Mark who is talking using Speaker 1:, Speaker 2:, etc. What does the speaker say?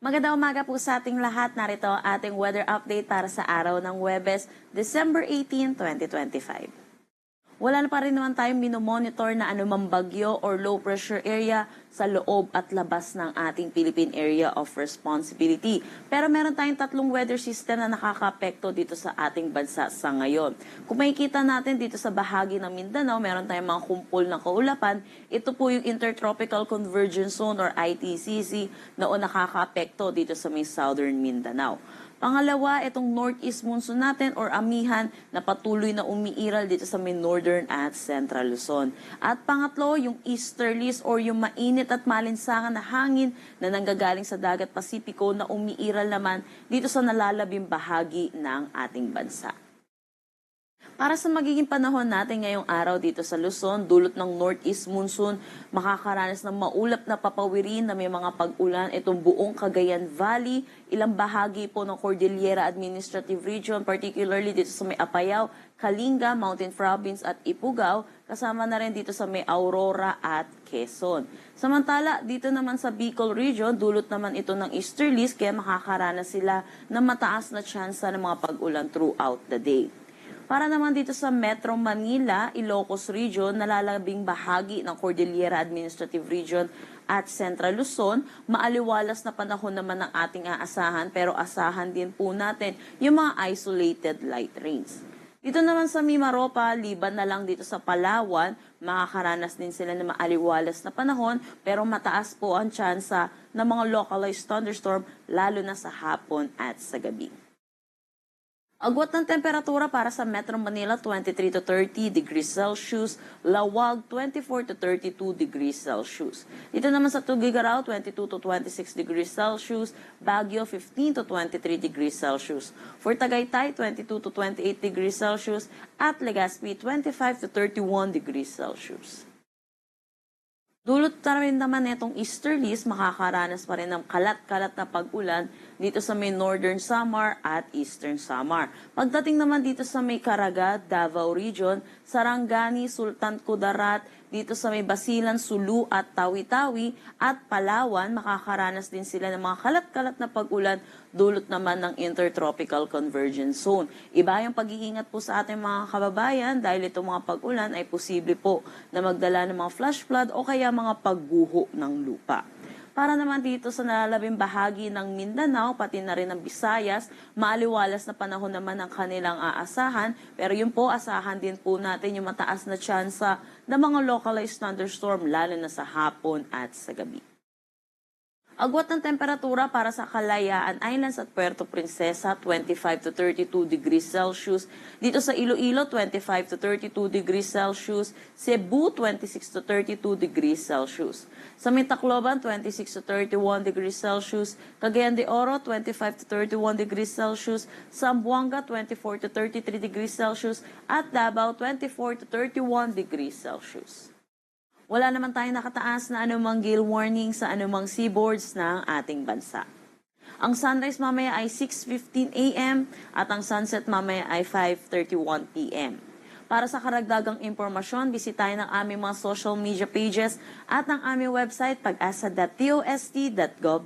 Speaker 1: Magandang umaga po sa ating lahat. Narito ang ating weather update para sa araw ng Huwebes, December 18, 2025. Wala na pa rin naman tayong minomonitor na anumang bagyo or low pressure area sa loob at labas ng ating Philippine Area of Responsibility. Pero meron tayong tatlong weather system na nakakaapekto dito sa ating bansa sa ngayon. Kung makikita natin dito sa bahagi ng Mindanao, meron tayong mga kumpol na kaulapan. Ito po yung Intertropical Convergence Zone or ITCZ na nakakaapekto dito sa may Southern Mindanao. Pangalawa, itong northeast monsoon natin or amihan na patuloy na umiiral dito sa may northern at central Luzon. At pangatlo, yung easterlies or yung mainit at malinsangan na hangin na nanggagaling sa dagat Pasipiko na umiiral naman dito sa nalalabing bahagi ng ating bansa. Para sa magiging panahon natin ngayong araw dito sa Luzon, dulot ng northeast monsoon, makakaranas ng maulap na papawirin na may mga pag-ulan itong buong Cagayan Valley, ilang bahagi po ng Cordillera Administrative Region, particularly dito sa may Apayao, Kalinga, Mountain Province at Ifugao, kasama na rin dito sa may Aurora at Quezon. Samantala, dito naman sa Bicol Region, dulot naman ito ng easterlies kaya makakaranas sila ng mataas na tsansa ng mga pag-ulan throughout the day. Para naman dito sa Metro Manila, Ilocos Region, nalalabing bahagi ng Cordillera Administrative Region at Central Luzon, maaliwalas na panahon naman ang ating aasahan pero asahan din po natin yung mga isolated light rains. Dito naman sa Mimaropa, liban na lang dito sa Palawan, makakaranas din sila ng maaliwalas na panahon pero mataas po ang tsansa ng mga localized thunderstorm lalo na sa hapon at sa gabi. Agwat ng temperatura para sa Metro Manila, 23 to 30 degrees Celsius. Lawag, 24 to 32 degrees Celsius. Dito naman sa Tugigaraw, 22 to 26 degrees Celsius. Baguio, 15 to 23 degrees Celsius. For Tagaytay, 22 to 28 degrees Celsius. At Legazpi, 25 to 31 degrees Celsius. Dulot na rin naman itong easterlies, makakaranas pa rin ng kalat-kalat na pag-ulan dito sa may Northern Samar at Eastern Samar. Pagdating naman dito sa may Caraga, Davao Region, Sarangani, Sultan Kudarat, dito sa may Basilan, Sulu at Tawi-Tawi at Palawan, makakaranas din sila ng mga kalat-kalat na pag-ulan dulot naman ng Intertropical Convergence Zone. Iba yung pag-iingat po sa ating mga kababayan dahil itong mga pag-ulan ay posible po na magdala ng mga flash flood o kaya mga pagguho ng lupa. Para naman dito sa nalalabing bahagi ng Mindanao, pati na rin ng Visayas, maaliwalas na panahon naman ang kanilang aasahan. Pero yun po, asahan din po natin yung mataas na tsansa ng mga localized thunderstorm lalo na sa hapon at sa gabi. Agwat ng temperatura para sa Kalayaan Islands at Puerto Princesa, 25 to 32 degrees Celsius. Dito sa Iloilo, 25 to 32 degrees Celsius. Cebu, 26 to 32 degrees Celsius. Sa Tacloban, 26 to 31 degrees Celsius. Cagayan de Oro, 25 to 31 degrees Celsius. Zamboanga, 24 to 33 degrees Celsius. At Davao, 24 to 31 degrees Celsius. Wala naman tayong nakataas na anumang gale warning sa anumang seaboards ng ating bansa. Ang sunrise mamaya ay 6:15 a.m. at ang sunset mamaya ay 5:31 p.m. Para sa karagdagang impormasyon, bisitahin ang aming mga social media pages at ang aming website pag-asa.tost.gov.